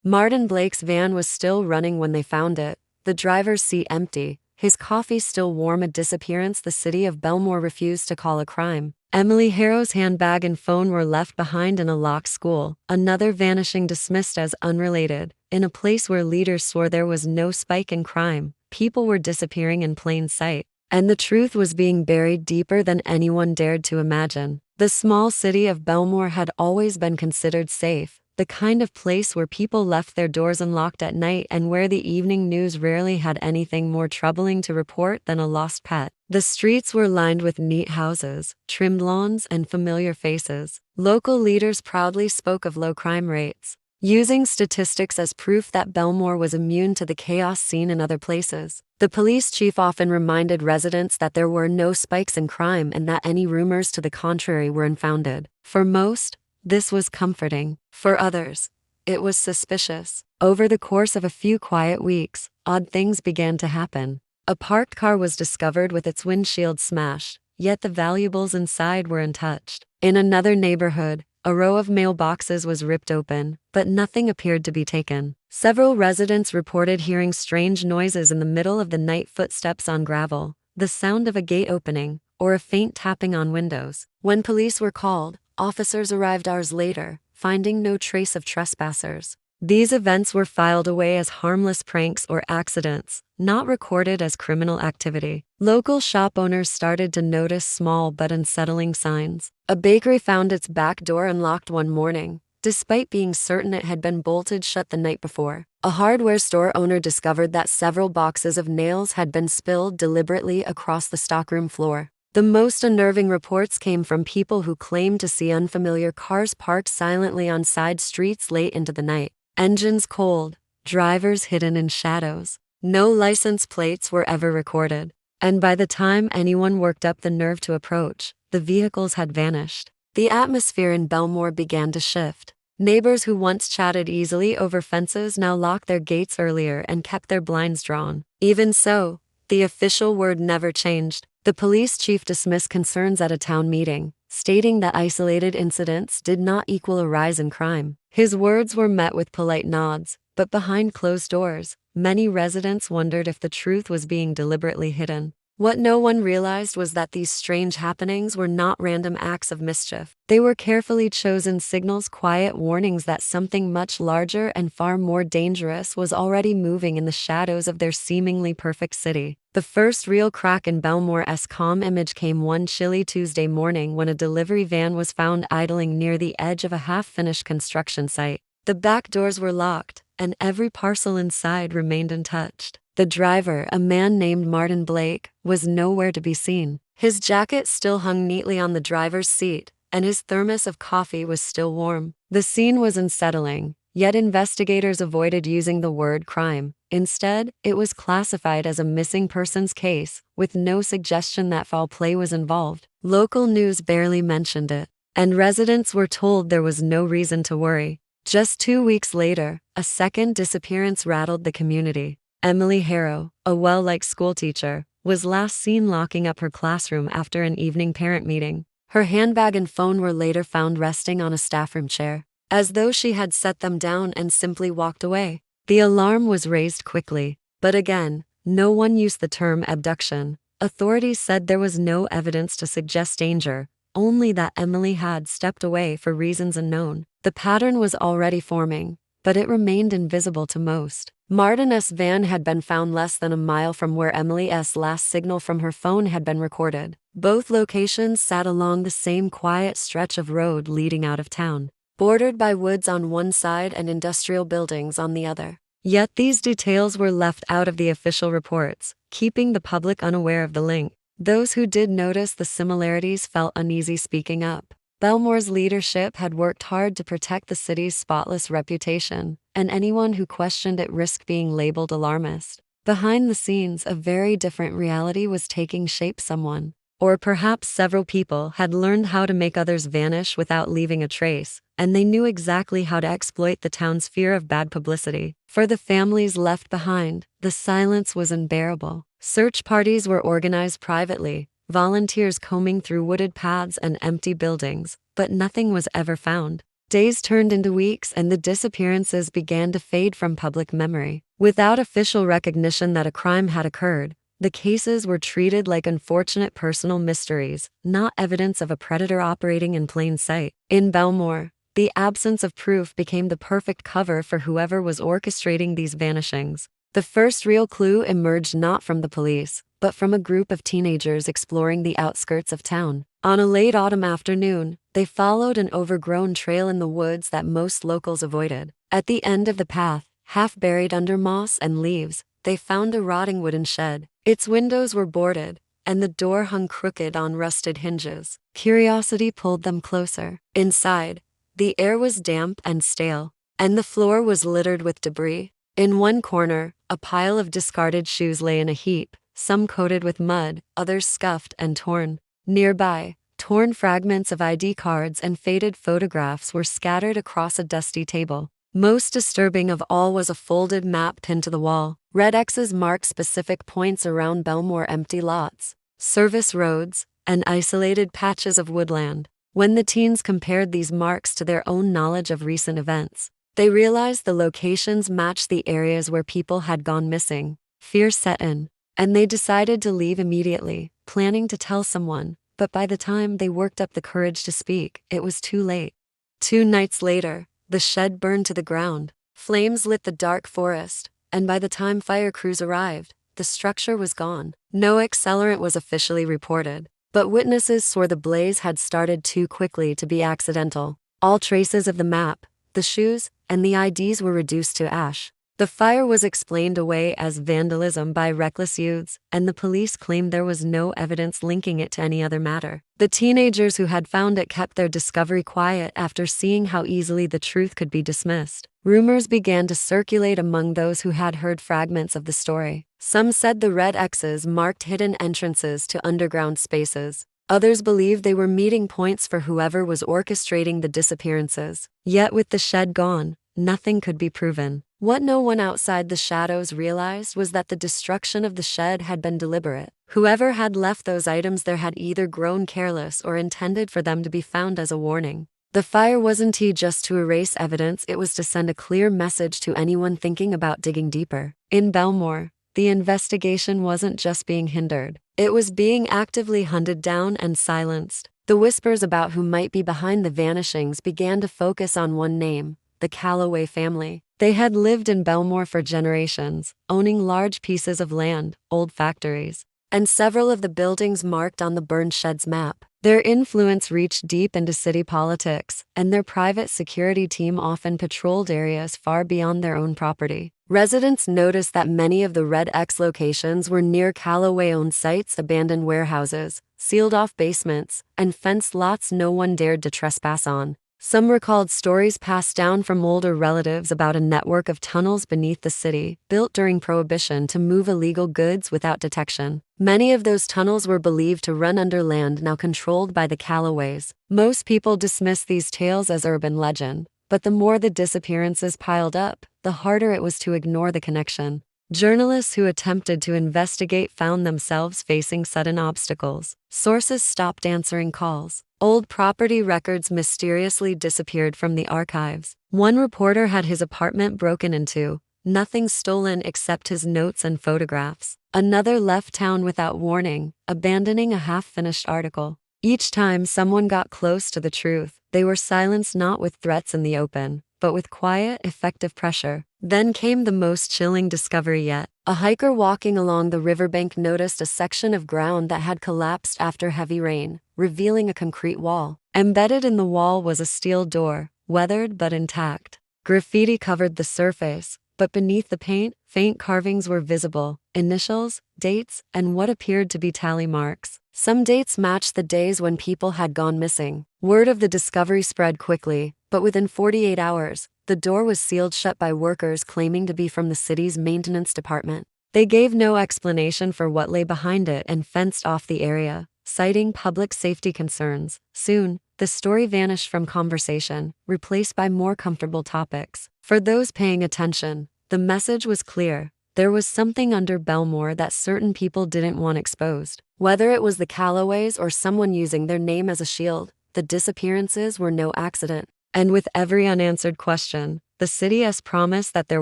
Martin Blake's van was still running when they found it, the driver's seat empty, his coffee still warm. A disappearance the city of Bellmore refused to call a crime. Emily Harrow's handbag and phone were left behind in a locked school, another vanishing dismissed as unrelated. In a place where leaders swore there was no spike in crime, people were disappearing in plain sight. And the truth was being buried deeper than anyone dared to imagine. The small city of Bellmore had always been considered safe, the kind of place where people left their doors unlocked at night and where the evening news rarely had anything more troubling to report than a lost pet. The streets were lined with neat houses, trimmed lawns, and familiar faces. Local leaders proudly spoke of low crime rates, using statistics as proof that Bellmore was immune to the chaos seen in other places. The police chief often reminded residents that there were no spikes in crime and that any rumors to the contrary were unfounded. For most, this was comforting. For others, it was suspicious. Over the course of a few quiet weeks, odd things began to happen. A parked car was discovered with its windshield smashed, yet the valuables inside were untouched. In another neighborhood, a row of mailboxes was ripped open, but nothing appeared to be taken. Several residents reported hearing strange noises in the middle of the night, footsteps on gravel, the sound of a gate opening, or a faint tapping on windows. When police were called, officers arrived hours later, finding no trace of trespassers. These events were filed away as harmless pranks or accidents, not recorded as criminal activity. Local shop owners started to notice small but unsettling signs. A bakery found its back door unlocked one morning, despite being certain it had been bolted shut the night before. A hardware store owner discovered that several boxes of nails had been spilled deliberately across the stockroom floor. The most unnerving reports came from people who claimed to see unfamiliar cars parked silently on side streets late into the night. Engines cold, drivers hidden in shadows. No license plates were ever recorded. And by the time anyone worked up the nerve to approach, the vehicles had vanished. The atmosphere in Bellmore began to shift. Neighbors who once chatted easily over fences now locked their gates earlier and kept their blinds drawn. Even so, the official word never changed. The police chief dismissed concerns at a town meeting, stating that isolated incidents did not equal a rise in crime. His words were met with polite nods, but behind closed doors, many residents wondered if the truth was being deliberately hidden. What no one realized was that these strange happenings were not random acts of mischief. They were carefully chosen signals, quiet warnings that something much larger and far more dangerous was already moving in the shadows of their seemingly perfect city. The first real crack in Bellmore's calm image came one chilly Tuesday morning when a delivery van was found idling near the edge of a half-finished construction site. The back doors were locked, and every parcel inside remained untouched. The driver, a man named Martin Blake, was nowhere to be seen. His jacket still hung neatly on the driver's seat, and his thermos of coffee was still warm. The scene was unsettling, yet investigators avoided using the word crime. Instead, it was classified as a missing persons case, with no suggestion that foul play was involved. Local news barely mentioned it, and residents were told there was no reason to worry. Just 2 weeks later, a second disappearance rattled the community. Emily Harrow, a well-liked schoolteacher, was last seen locking up her classroom after an evening parent meeting. Her handbag and phone were later found resting on a staffroom chair, as though she had set them down and simply walked away. The alarm was raised quickly, but again, no one used the term abduction. Authorities said there was no evidence to suggest danger, only that Emily had stepped away for reasons unknown. The pattern was already forming, but it remained invisible to most. Martin's van had been found less than a mile from where Emily's last signal from her phone had been recorded. Both locations sat along the same quiet stretch of road leading out of town, bordered by woods on one side and industrial buildings on the other. Yet these details were left out of the official reports, keeping the public unaware of the link. Those who did notice the similarities felt uneasy speaking up. Bellmore's leadership had worked hard to protect the city's spotless reputation, and anyone who questioned it risked being labeled alarmist. Behind the scenes, a very different reality was taking shape. Someone, or perhaps several people, had learned how to make others vanish without leaving a trace, and they knew exactly how to exploit the town's fear of bad publicity. For the families left behind, the silence was unbearable. Search parties were organized privately, volunteers combing through wooded paths and empty buildings, but nothing was ever found. Days turned into weeks, and the disappearances began to fade from public memory. Without official recognition that a crime had occurred, the cases were treated like unfortunate personal mysteries, not evidence of a predator operating in plain sight. In Bellmore, the absence of proof became the perfect cover for whoever was orchestrating these vanishings. The first real clue emerged not from the police, but from a group of teenagers exploring the outskirts of town. On a late autumn afternoon, they followed an overgrown trail in the woods that most locals avoided. At the end of the path, half buried under moss and leaves, they found a rotting wooden shed. Its windows were boarded, and the door hung crooked on rusted hinges. Curiosity pulled them closer. Inside, the air was damp and stale, and the floor was littered with debris. In one corner, a pile of discarded shoes lay in a heap, some coated with mud, others scuffed and torn. Nearby, torn fragments of ID cards and faded photographs were scattered across a dusty table. Most disturbing of all was a folded map pinned to the wall. Red X's marked specific points around Bellmore: empty lots, service roads, and isolated patches of woodland. When the teens compared these marks to their own knowledge of recent events, they realized the locations matched the areas where people had gone missing. Fear set in, and they decided to leave immediately, planning to tell someone, but by the time they worked up the courage to speak, it was too late. 2 nights later, the shed burned to the ground. Flames lit the dark forest, and by the time fire crews arrived, the structure was gone. No accelerant was officially reported, but witnesses swore the blaze had started too quickly to be accidental. All traces of the map, the shoes, and the IDs were reduced to ash. The fire was explained away as vandalism by reckless youths, and the police claimed there was no evidence linking it to any other matter. The teenagers who had found it kept their discovery quiet after seeing how easily the truth could be dismissed. Rumors began to circulate among those who had heard fragments of the story. Some said the red X's marked hidden entrances to underground spaces. Others believed they were meeting points for whoever was orchestrating the disappearances. Yet with the shed gone, nothing could be proven. What no one outside the shadows realized was that the destruction of the shed had been deliberate. Whoever had left those items there had either grown careless or intended for them to be found as a warning. The fire wasn't just to erase evidence, it was to send a clear message to anyone thinking about digging deeper. In Bellmore, the investigation wasn't just being hindered, it was being actively hunted down and silenced. The whispers about who might be behind the vanishings began to focus on one name: the Calloway family. They had lived in Bellmore for generations, owning large pieces of land, old factories, and several of the buildings marked on the burned shed's map. Their influence reached deep into city politics, and their private security team often patrolled areas far beyond their own property. Residents noticed that many of the Red X locations were near Calloway-owned sites, abandoned warehouses, sealed-off basements, and fenced lots no one dared to trespass on. Some recalled stories passed down from older relatives about a network of tunnels beneath the city, built during Prohibition to move illegal goods without detection. Many of those tunnels were believed to run under land now controlled by the Calloways. Most people dismissed these tales as urban legend, but the more the disappearances piled up, the harder it was to ignore the connection. Journalists who attempted to investigate found themselves facing sudden obstacles. Sources stopped answering calls. Old property records mysteriously disappeared from the archives. One reporter had his apartment broken into, nothing stolen except his notes and photographs. Another left town without warning, abandoning a half-finished article. Each time someone got close to the truth, they were silenced not with threats in the open, but with quiet, effective pressure. Then came the most chilling discovery yet. A hiker walking along the riverbank noticed a section of ground that had collapsed after heavy rain, revealing a concrete wall. Embedded in the wall was a steel door, weathered but intact. Graffiti covered the surface, but beneath the paint, faint carvings were visible: initials, dates, and what appeared to be tally marks. Some dates matched the days when people had gone missing. Word of the discovery spread quickly, but within 48 hours, the door was sealed shut by workers claiming to be from the city's maintenance department. They gave no explanation for what lay behind it and fenced off the area, citing public safety concerns. Soon, the story vanished from conversation, replaced by more comfortable topics. For those paying attention, the message was clear. There was something under Bellmore that certain people didn't want exposed. Whether it was the Calloways or someone using their name as a shield, the disappearances were no accident. And with every unanswered question, the city's promise that there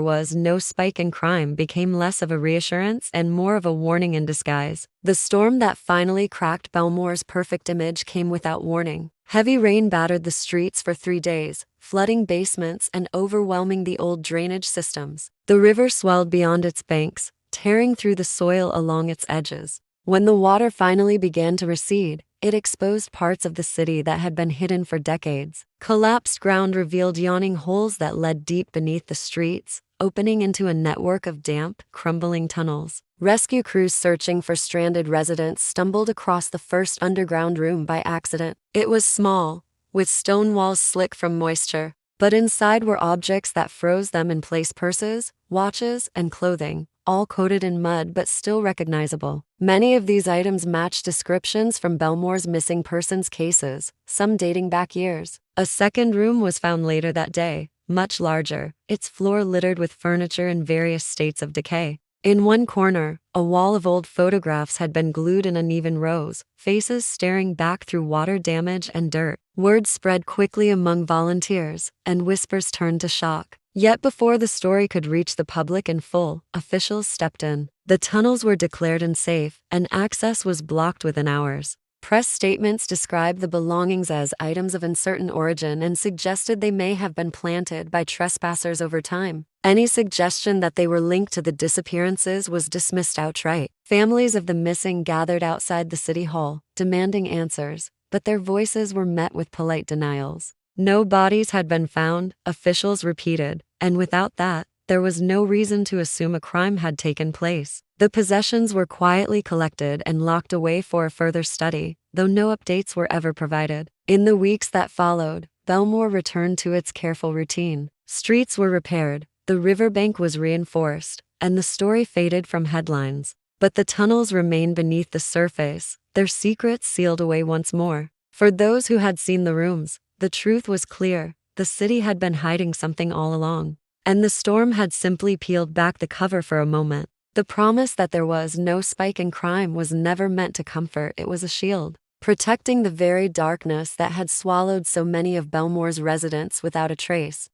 was no spike in crime became less of a reassurance and more of a warning in disguise. The storm that finally cracked Bellmore's perfect image came without warning. Heavy rain battered the streets for 3 days, flooding basements and overwhelming the old drainage systems. The river swelled beyond its banks, tearing through the soil along its edges. When the water finally began to recede, it exposed parts of the city that had been hidden for decades. Collapsed ground revealed yawning holes that led deep beneath the streets, opening into a network of damp, crumbling tunnels. Rescue crews searching for stranded residents stumbled across the first underground room by accident. It was small, with stone walls slick from moisture, but inside were objects that froze them in place: purses, watches, and clothing, all coated in mud but still recognizable. Many of these items matched descriptions from Bellmore's missing persons cases, some dating back years. A second room was found later that day, much larger, its floor littered with furniture in various states of decay. In one corner, a wall of old photographs had been glued in uneven rows, faces staring back through water damage and dirt. Word spread quickly among volunteers, and whispers turned to shock. Yet before the story could reach the public in full, officials stepped in. The tunnels were declared unsafe, and access was blocked within hours. Press statements described the belongings as items of uncertain origin and suggested they may have been planted by trespassers over time. Any suggestion that they were linked to the disappearances was dismissed outright. Families of the missing gathered outside the city hall, demanding answers, but their voices were met with polite denials. No bodies had been found, officials repeated, and without that, there was no reason to assume a crime had taken place. The possessions were quietly collected and locked away for a further study, though no updates were ever provided. In the weeks that followed, Bellmore returned to its careful routine. Streets were repaired, the riverbank was reinforced, and the story faded from headlines. But the tunnels remained beneath the surface, their secrets sealed away once more. For those who had seen the rooms, the truth was clear: the city had been hiding something all along. And the storm had simply peeled back the cover for a moment. The promise that there was no spike in crime was never meant to comfort, it was a shield, protecting the very darkness that had swallowed so many of Bellmore's residents without a trace.